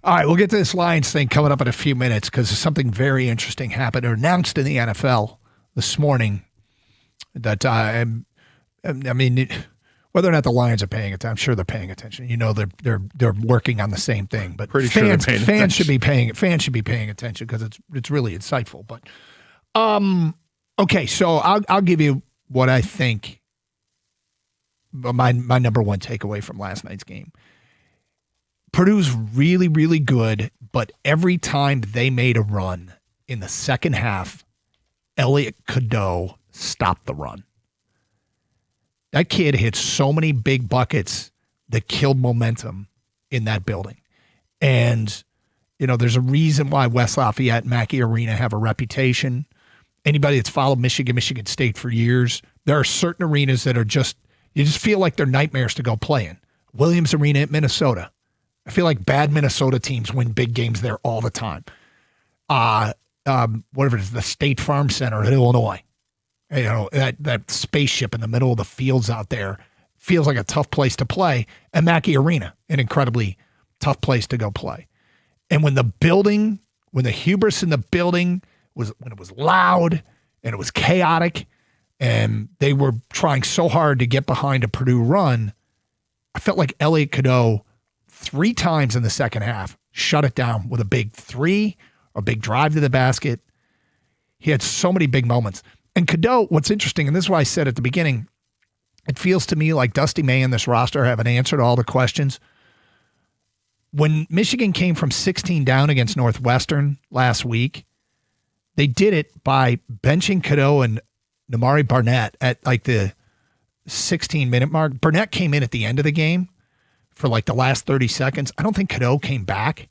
All right, we'll get to this Lions thing coming up in a few minutes because something very interesting happened or announced in the NFL this morning that I mean, whether or not the Lions are paying attention, I'm sure they're paying attention. You know, they're working on the same thing, but fans should be paying attention because it's really insightful. But okay, so I'll give you what I think my number one takeaway from last night's game. Purdue's really, really good, but every time they made a run in the second half, Elliot Cadeau stopped the run. That kid hit so many big buckets that killed momentum in that building. And, you know, there's a reason why West Lafayette and Mackey Arena have a reputation. Anybody that's followed Michigan State for years, there are certain arenas that are you just feel like they're nightmares to go play in. Williams Arena at Minnesota. I feel like bad Minnesota teams win big games there all the time. Whatever it is, the State Farm Center at Illinois. You know, that spaceship in the middle of the fields out there feels like a tough place to play. And Mackey Arena, an incredibly tough place to go play. And when the hubris in the building when it was loud and it was chaotic and they were trying so hard to get behind a Purdue run, I felt like Elliot Cadeau 3 times in the second half shut it down with a big three, a big drive to the basket. He had so many big moments. And Cadeau, what's interesting, and this is why I said at the beginning, it feels to me like Dusty May and this roster have an answer to all the questions. When Michigan came from 16 down against Northwestern last week, they did it by benching Cadeau and Namari Barnett at like the 16-minute mark. Barnett came in at the end of the game for like the last 30 seconds. I don't think Cadeau came back.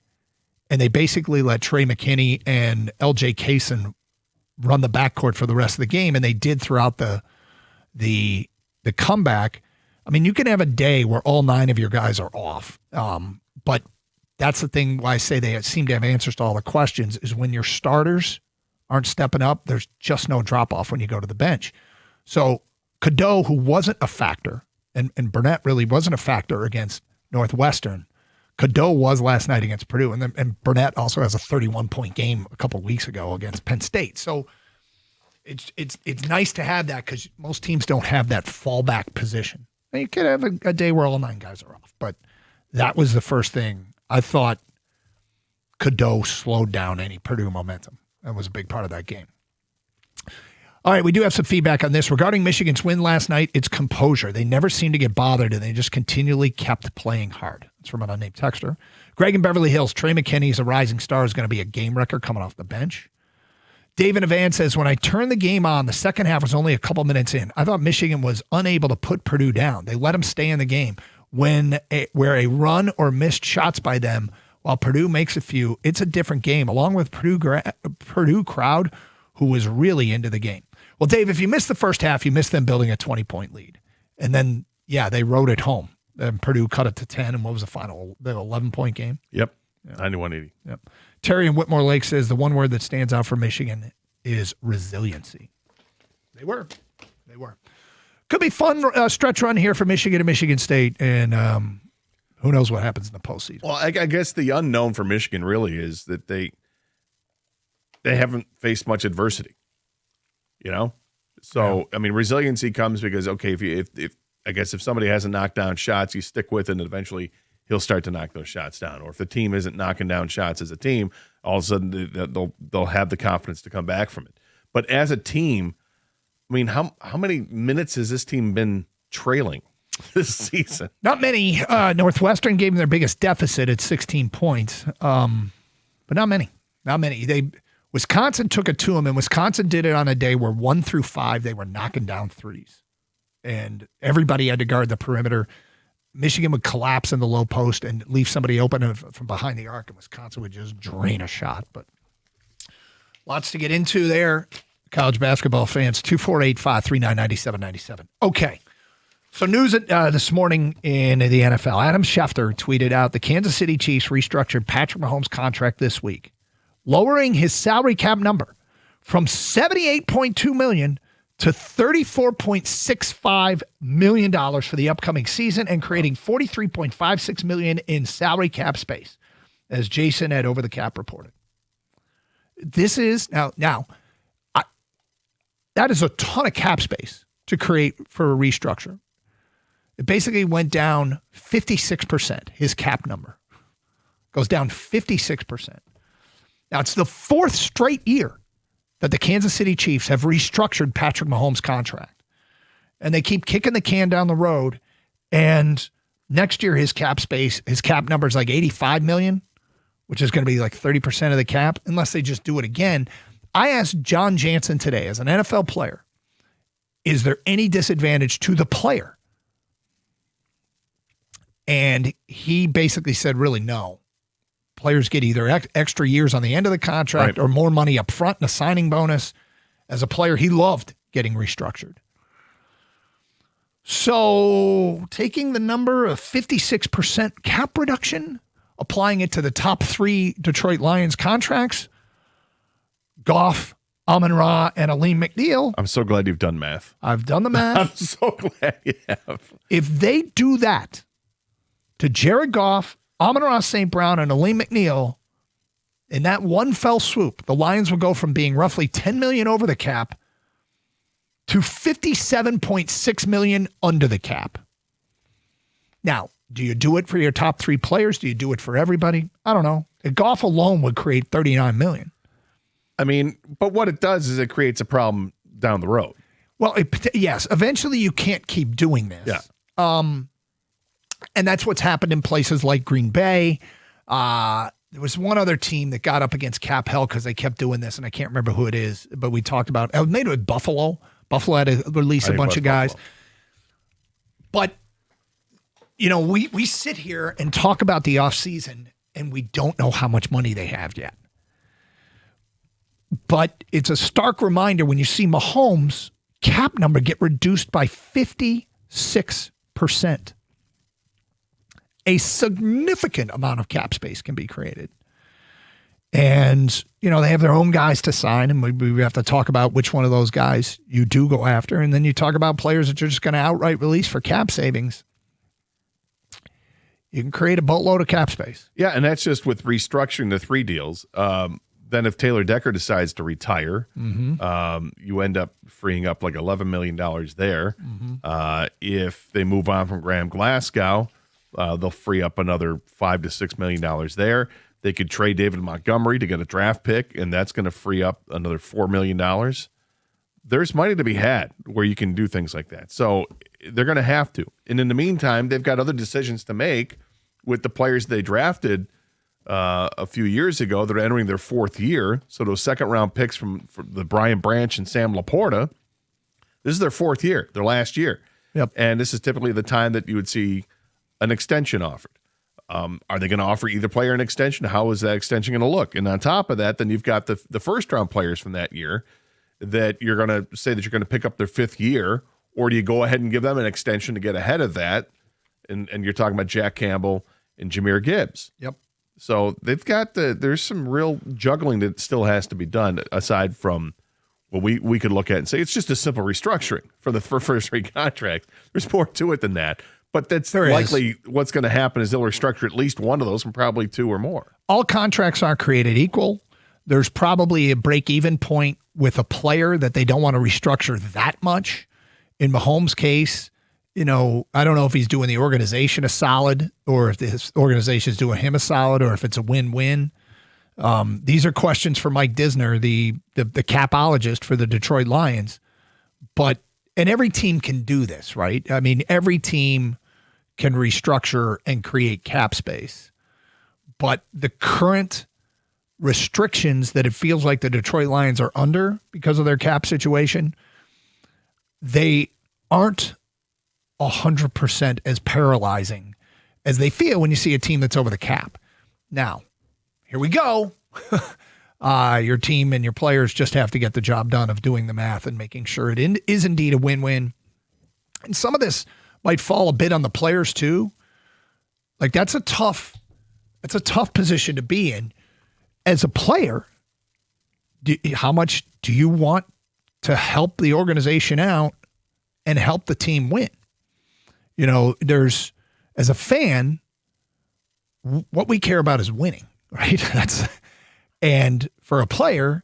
And they basically let Trey McKinney and LJ Kaysen run the backcourt for the rest of the game. And they did throughout the comeback. I mean, you can have a day where all 9 of your guys are off. But that's the thing why I say they seem to have answers to all the questions is when your starters aren't stepping up, there's just no drop-off when you go to the bench. So Cadeau, who wasn't a factor, and Burnett really wasn't a factor against Northwestern, Cadeau was last night against Purdue, and Burnett also has a 31-point game a couple weeks ago against Penn State. So it's nice to have that because most teams don't have that fallback position. Now, you could have a day where all 9 guys are off, but that was the first thing. I thought Cadeau slowed down any Purdue momentum. That was a big part of that game. All right, we do have some feedback on this. Regarding Michigan's win last night, it's composure. They never seemed to get bothered, and they just continually kept playing hard. That's from an unnamed texter. Greg in Beverly Hills, Trey McKinney is a rising star, is going to be a game wrecker coming off the bench. Dave in Evan says, when I turned the game on, the second half was only a couple minutes in. I thought Michigan was unable to put Purdue down. They let them stay in the game. Where a run or missed shots by them, while Purdue makes a few, it's a different game, along with Purdue crowd who was really into the game. Well, Dave, if you missed the first half, you missed them building a 20-point lead. And then, yeah, they rode it home. And Purdue cut it to 10. And what was the final? The 11-point game? Yep, yeah. 91-80. Yep. Terry in Whitmore Lake says the one word that stands out for Michigan is resiliency. They were. Could be fun stretch run here for Michigan and Michigan State. And who knows what happens in the postseason. Well, I guess the unknown for Michigan really is that they haven't faced much adversity. You know, so yeah. I mean, resiliency comes because if somebody hasn't knocked down shots, you stick with it, and eventually he'll start to knock those shots down. Or if the team isn't knocking down shots as a team, all of a sudden they'll have the confidence to come back from it. But as a team, I mean, how many minutes has this team been trailing this season? Not many. Northwestern gave them their biggest deficit at 16 points, but not many. Wisconsin took it to them, and Wisconsin did it on a day where 1 through 5 they were knocking down threes, and everybody had to guard the perimeter. Michigan would collapse in the low post and leave somebody open from behind the arc, and Wisconsin would just drain a shot. But lots to get into there, college basketball fans. 248-539-9797. Okay, so news this morning in the NFL. Adam Schefter tweeted out the Kansas City Chiefs restructured Patrick Mahomes' contract this week, lowering his salary cap number from $78.2 million to $34.65 million for the upcoming season and creating $43.56 million in salary cap space. as Jason at Over the Cap reported. This is now that is a ton of cap space to create for a restructure. It basically went down 56%, his cap number. Goes down 56%. Now, it's the fourth straight year that the Kansas City Chiefs have restructured Patrick Mahomes' contract. And they keep kicking the can down the road. And next year, his cap number is like $85 million, which is going to be like 30% of the cap, unless they just do it again. I asked John Jansen today, as an NFL player, is there any disadvantage to the player? And he basically said, really, no. Players get either extra years on the end of the contract or more money up front and a signing bonus. As a player, he loved getting restructured. So taking the number of 56% cap reduction, applying it to the top 3 Detroit Lions contracts, Goff, Amon-Ra, and Aleem McNeil. I'm so glad you've done math. I've done the math. I'm so glad you have. If they do that to Jared Goff, Amon-Ra St. Brown, and Aleem McNeil, in that one fell swoop, the Lions will go from being roughly $10 million over the cap to $57.6 million under the cap. Now, do you do it for your top 3 players? Do you do it for everybody? I don't know. Goff alone would create $39 million. I mean, but what it does is it creates a problem down the road. Well, yes, eventually you can't keep doing this. Yeah. And that's what's happened in places like Green Bay. There was one other team that got up against cap hell because they kept doing this, and I can't remember who it is, but we talked about it. Maybe it was Buffalo. Buffalo had to release a bunch of guys. Buffalo. But, you know, we sit here and talk about the offseason, and we don't know how much money they have yet. But it's a stark reminder when you see Mahomes' cap number get reduced by 56%. A significant amount of cap space can be created. And, you know, they have their own guys to sign, and we have to talk about which one of those guys you do go after. And then you talk about players that you're just going to outright release for cap savings. You can create a boatload of cap space. Yeah, and that's just with restructuring the 3 deals. Then if Taylor Decker decides to retire, you end up freeing up like $11 million there. If they move on from Graham Glasgow, they'll free up another $5 to $6 million there. They could trade David Montgomery to get a draft pick, and that's going to free up another $4 million. There's money to be had where you can do things like that. So they're going to have to. And in the meantime, they've got other decisions to make with the players they drafted a few years ago. They're entering their 4th year. So those second-round picks from the Brian Branch and Sam Laporta, this is their 4th year, their last year. Yep. And this is typically the time that you would see an extension offered. Are they going to offer either player an extension? How is that extension going to look? And on top of that, then you've got the first-round players from that year that you're going to say that you're going to pick up their 5th year, or do you go ahead and give them an extension to get ahead of that? And you're talking about Jack Campbell and Jahmyr Gibbs. Yep. So they've got there's some real juggling that still has to be done aside from what we could look at and say it's just a simple restructuring for first 3 contracts. There's more to it than that. But that's likely what's going to happen is they'll restructure at least one of those and probably 2 or more. All contracts aren't created equal. There's probably a break-even point with a player that they don't want to restructure that much. In Mahomes' case, you know, I don't know if he's doing the organization a solid or if his organization is doing him a solid or if it's a win-win. These are questions for Mike Disner, the capologist for the Detroit Lions. And every team can do this, right? I mean, every team can restructure and create cap space. But the current restrictions that it feels like the Detroit Lions are under because of their cap situation, they aren't 100% as paralyzing as they feel when you see a team that's over the cap. Now, here we go. Your team and your players just have to get the job done of doing the math and making sure it is indeed a win-win. And some of this might fall a bit on the players too. Like that's a tough position to be in. As a player, how much do you want to help the organization out and help the team win? You know, as a fan, what we care about is winning. right? And for a player,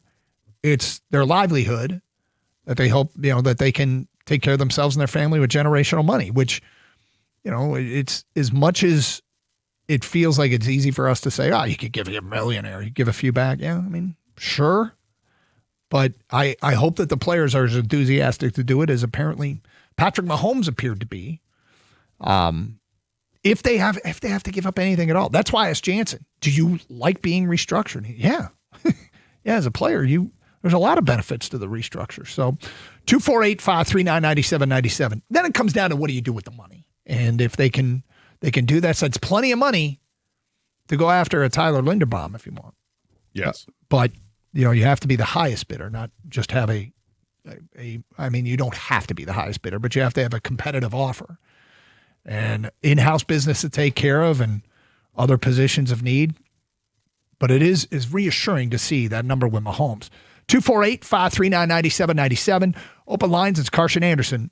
it's their livelihood that they hope, that they can take care of themselves and their family with generational money, which, it's as much as it feels like it's easy for us to say, you could give a millionaire, you give a few back. Yeah, I mean, sure. But I hope that the players are as enthusiastic to do it as apparently Patrick Mahomes appeared to be. If they have to give up anything at all. That's why I asked Jansen, do you like being restructured? Yeah. Yeah, as a player, there's a lot of benefits to the restructure. So 248-539-9797. Then it comes down to what do you do with the money? And if they can do that, so it's plenty of money to go after a Tyler Linderbaum if you want. Yes. But you have to be the highest bidder, not just have I mean, you don't have to be the highest bidder, but you have to have a competitive offer and in-house business to take care of and other positions of need. But it is reassuring to see that number with Mahomes. 248-539-9797. Open lines, it's Karsch and Anderson